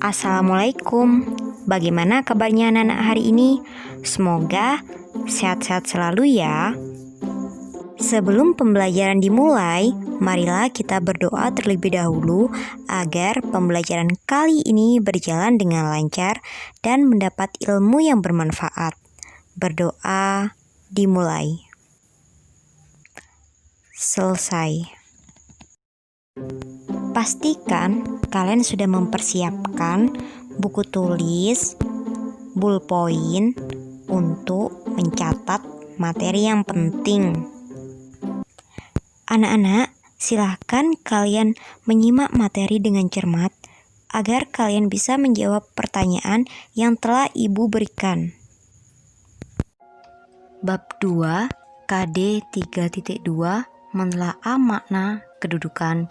Assalamualaikum, bagaimana kabarnya anak-anak hari ini? Semoga sehat-sehat selalu ya. Sebelum pembelajaran dimulai, marilah kita berdoa terlebih dahulu agar pembelajaran kali ini berjalan dengan lancar dan mendapat ilmu yang bermanfaat. Berdoa dimulai. Selesai. Pastikan kalian sudah mempersiapkan buku tulis, ballpoint untuk mencatat materi yang penting. Anak-anak, silahkan kalian menyimak materi dengan cermat agar kalian bisa menjawab pertanyaan yang telah Ibu berikan. Bab 2 KD 3.2 menelaah makna, kedudukan,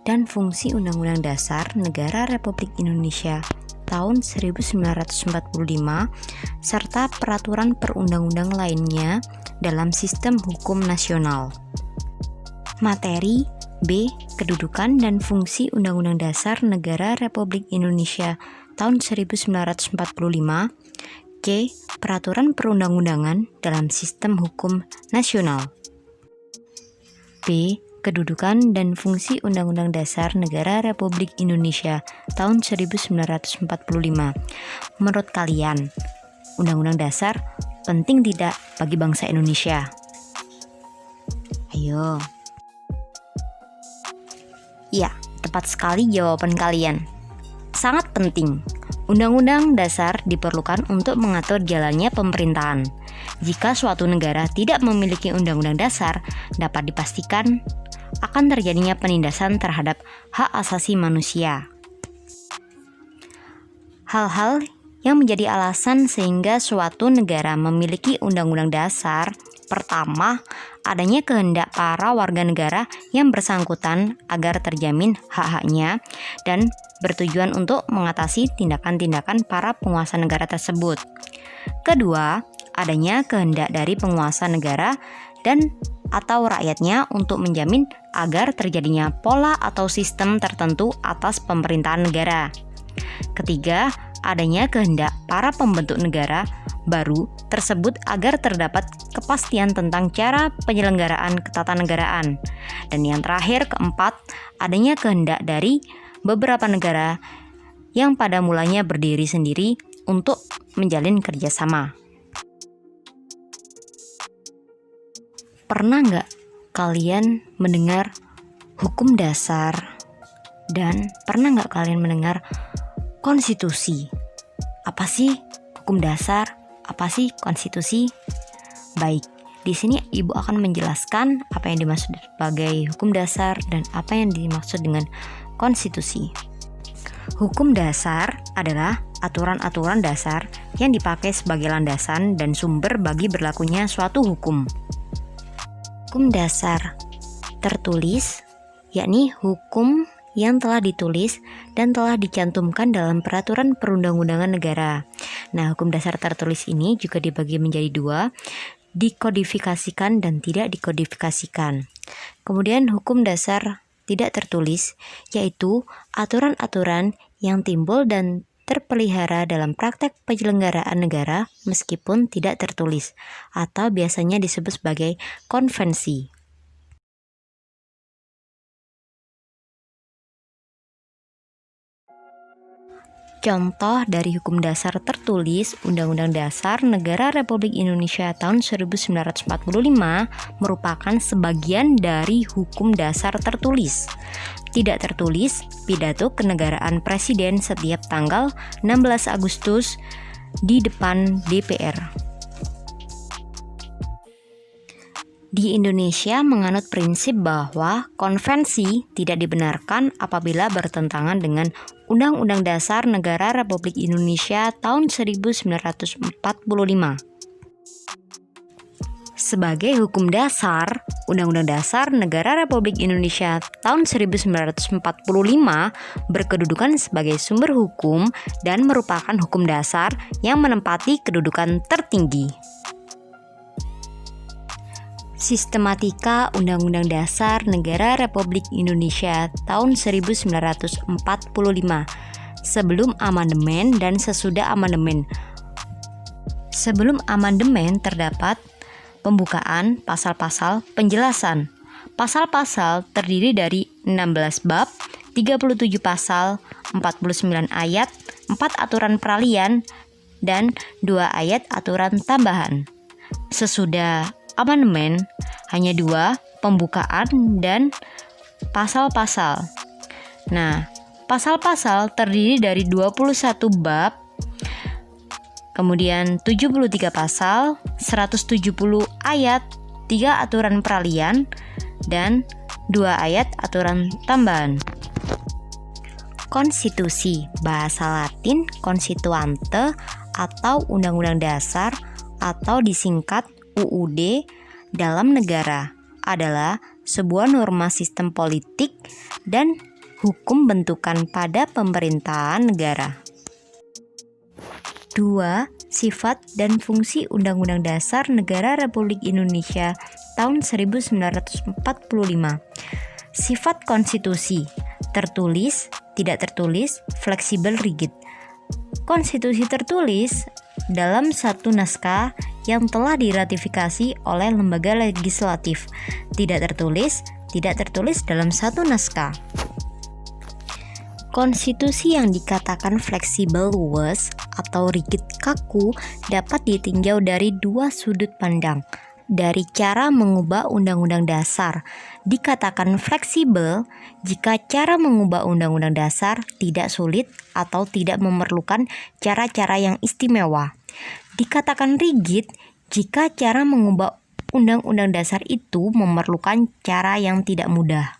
dan fungsi Undang-Undang Dasar Negara Republik Indonesia tahun 1945 serta peraturan perundang-undang lainnya dalam sistem hukum nasional. Materi B. Kedudukan dan fungsi Undang-Undang Dasar Negara Republik Indonesia tahun 1945. C. Peraturan perundang-undangan dalam sistem hukum nasional. B. Kedudukan dan fungsi Undang-Undang Dasar Negara Republik Indonesia tahun 1945. Menurut kalian, Undang-Undang Dasar penting tidak bagi bangsa Indonesia? Ayo. Ya, tepat sekali jawaban kalian. Sangat penting. Undang-Undang Dasar diperlukan untuk mengatur jalannya pemerintahan. Jika suatu negara tidak memiliki Undang-Undang Dasar, dapat dipastikan akan terjadinya penindasan terhadap hak asasi manusia. Hal-hal yang menjadi alasan sehingga suatu negara memiliki Undang-Undang Dasar: pertama, adanya kehendak para warga negara yang bersangkutan agar terjamin hak-haknya dan bertujuan untuk mengatasi tindakan-tindakan para penguasa negara tersebut. Kedua, adanya kehendak dari penguasa negara dan atau rakyatnya untuk menjamin agar terjadinya pola atau sistem tertentu atas pemerintahan negara. Ketiga, adanya kehendak para pembentuk negara baru tersebut agar terdapat kepastian tentang cara penyelenggaraan ketatanegaraan. Dan yang terakhir, keempat, adanya kehendak dari beberapa negara yang pada mulanya berdiri sendiri untuk menjalin kerjasama. Pernah nggak kalian mendengar hukum dasar? Dan pernah nggak kalian mendengar konstitusi? Apa sih hukum dasar? Apa sih konstitusi? Baik, di sini Ibu akan menjelaskan apa yang dimaksud sebagai hukum dasar dan apa yang dimaksud dengan konstitusi. Hukum dasar adalah aturan-aturan dasar yang dipakai sebagai landasan dan sumber bagi berlakunya suatu hukum. Hukum dasar tertulis, yakni hukum yang telah ditulis dan telah dicantumkan dalam peraturan perundang-undangan negara. Nah, hukum dasar tertulis ini juga dibagi menjadi dua, dikodifikasikan dan tidak dikodifikasikan. Kemudian hukum dasar tidak tertulis, yaitu aturan-aturan yang timbul dan terpelihara dalam praktek penyelenggaraan negara meskipun tidak tertulis, atau biasanya disebut sebagai konvensi. Contoh dari hukum dasar tertulis Undang-Undang Dasar Negara Republik Indonesia tahun 1945 merupakan sebagian dari hukum dasar tertulis. Tidak tertulis, pidato kenegaraan Presiden setiap tanggal 16 Agustus di depan DPR. Di Indonesia menganut prinsip bahwa konvensi tidak dibenarkan apabila bertentangan dengan Undang-Undang Dasar Negara Republik Indonesia tahun 1945. Sebagai hukum dasar, Undang-Undang Dasar Negara Republik Indonesia tahun 1945 berkedudukan sebagai sumber hukum dan merupakan hukum dasar yang menempati kedudukan tertinggi. Sistematika Undang-Undang Dasar Negara Republik Indonesia tahun 1945. sebelum amandemen dan sesudah amandemen. Sebelum amandemen terdapat pembukaan, pasal-pasal, penjelasan. Pasal-pasal terdiri dari 16 bab, 37 pasal, 49 ayat, 4 aturan peralihan, dan 2 ayat aturan tambahan. Sesudah amandemen, hanya 2, pembukaan dan pasal-pasal. Nah, pasal-pasal terdiri dari 21 bab, kemudian 73 pasal, 170 ayat, 3 aturan peralihan, dan 2 ayat aturan tambahan. Konstitusi, bahasa Latin Constituante atau Undang-Undang Dasar atau disingkat UUD dalam negara adalah sebuah norma sistem politik dan hukum bentukan pada pemerintahan negara. 2. Sifat dan fungsi Undang-Undang Dasar Negara Republik Indonesia tahun 1945. Sifat konstitusi: tertulis, tidak tertulis, fleksibel, rigid. Konstitusi tertulis dalam satu naskah yang telah diratifikasi oleh lembaga legislatif. Tidak tertulis dalam satu naskah. Konstitusi yang dikatakan fleksibel luwes atau rigid kaku dapat ditinjau dari 2 sudut pandang. Dari cara mengubah Undang-Undang Dasar, dikatakan fleksibel jika cara mengubah Undang-Undang Dasar tidak sulit atau tidak memerlukan cara-cara yang istimewa. Dikatakan rigid jika cara mengubah Undang-Undang Dasar itu memerlukan cara yang tidak mudah.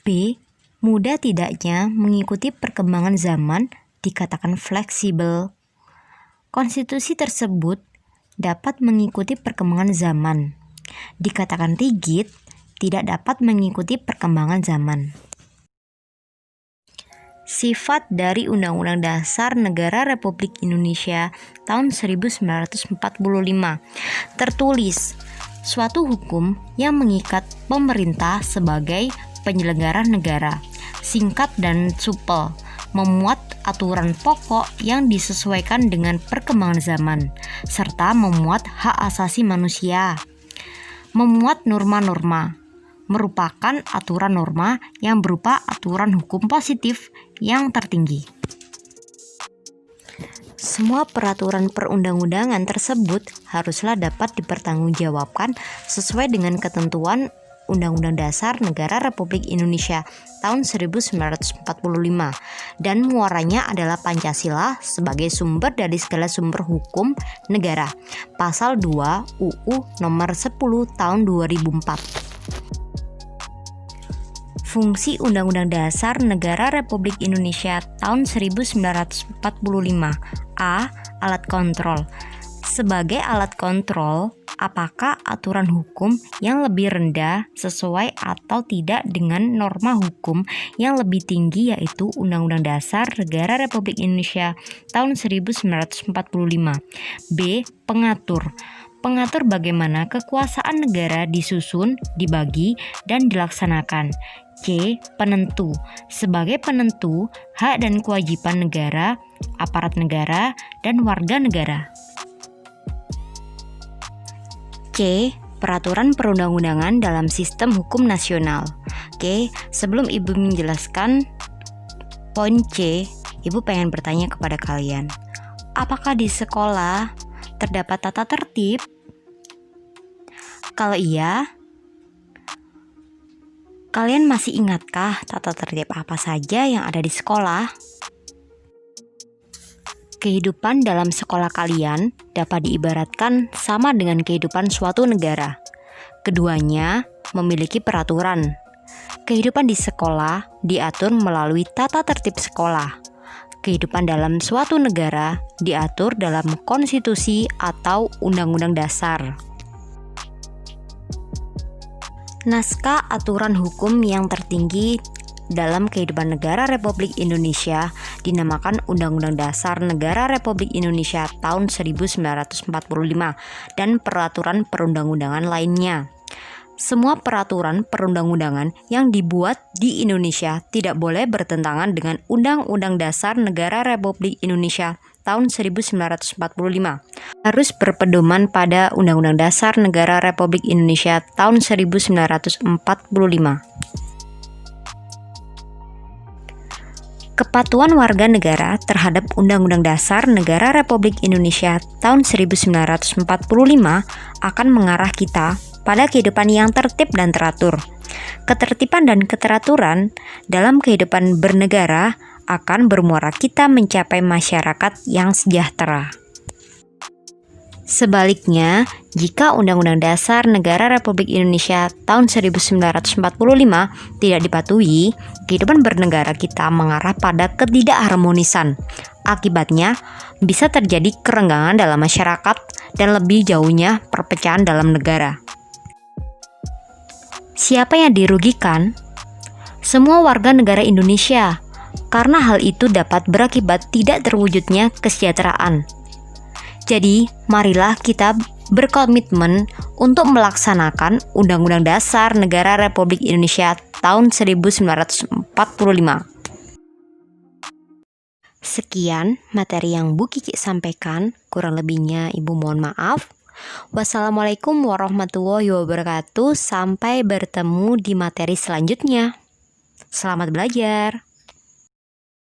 B. Mudah tidaknya mengikuti perkembangan zaman dikatakan fleksibel. Konstitusi tersebut dapat mengikuti perkembangan zaman. Dikatakan rigid, tidak dapat mengikuti perkembangan zaman. Sifat dari Undang-Undang Dasar Negara Republik Indonesia tahun 1945. Tertulis, suatu hukum yang mengikat pemerintah sebagai penyelenggara negara, singkat dan supel, memuat aturan pokok yang disesuaikan dengan perkembangan zaman, serta memuat hak asasi manusia. Memuat norma-norma merupakan aturan norma yang berupa aturan hukum positif yang tertinggi. Semua peraturan perundang-undangan tersebut haruslah dapat dipertanggungjawabkan sesuai dengan ketentuan Undang-Undang Dasar Negara Republik Indonesia tahun 1945 dan muaranya adalah Pancasila sebagai sumber dari segala sumber hukum negara. Pasal 2 UU nomor 10 tahun 2004. Fungsi Undang-Undang Dasar Negara Republik Indonesia tahun 1945. A. Alat kontrol. Sebagai alat kontrol, apakah aturan hukum yang lebih rendah sesuai atau tidak dengan norma hukum yang lebih tinggi, yaitu Undang-Undang Dasar Negara Republik Indonesia tahun 1945. B. Pengatur. Pengatur bagaimana kekuasaan negara disusun, dibagi, dan dilaksanakan. C. Penentu. Sebagai penentu hak dan kewajiban negara, aparat negara, dan warga negara. C. Peraturan perundang-undangan dalam sistem hukum nasional. Oke, sebelum Ibu menjelaskan poin C, Ibu pengen bertanya kepada kalian. Apakah di sekolah terdapat tata tertib? Kalau iya, kalian masih ingatkah tata tertib apa saja yang ada di sekolah? Kehidupan dalam sekolah kalian dapat diibaratkan sama dengan kehidupan suatu negara. Keduanya memiliki peraturan. Kehidupan di sekolah diatur melalui tata tertib sekolah. Kehidupan dalam suatu negara diatur dalam konstitusi atau undang-undang dasar. Naskah aturan hukum yang tertinggi dalam kehidupan negara Republik Indonesia dinamakan Undang-Undang Dasar Negara Republik Indonesia tahun 1945 dan peraturan perundang-undangan lainnya. semua peraturan perundang-undangan yang dibuat di Indonesia tidak boleh bertentangan dengan Undang-Undang Dasar Negara Republik Indonesia tahun 1945. Harus berpedoman pada Undang-Undang Dasar Negara Republik Indonesia tahun 1945. Kepatuhan warga negara terhadap Undang-Undang Dasar Negara Republik Indonesia tahun 1945 akan mengarah kita pada kehidupan yang tertib dan teratur. Ketertiban dan keteraturan dalam kehidupan bernegara akan bermuara kita mencapai masyarakat yang sejahtera. Sebaliknya, jika Undang-Undang Dasar Negara Republik Indonesia tahun 1945 tidak dipatuhi, kehidupan bernegara kita mengarah pada ketidakharmonisan. Akibatnya, bisa terjadi kerenggangan dalam masyarakat dan lebih jauhnya perpecahan dalam negara. Siapa yang dirugikan? Semua warga negara Indonesia, karena hal itu dapat berakibat tidak terwujudnya kesejahteraan. Jadi, marilah kita berkomitmen untuk melaksanakan Undang-Undang Dasar Negara Republik Indonesia tahun 1945. Sekian materi yang Bu Kiki sampaikan, kurang lebihnya Ibu mohon maaf. Wassalamualaikum warahmatullahi wabarakatuh. Sampai bertemu di materi selanjutnya. Selamat belajar.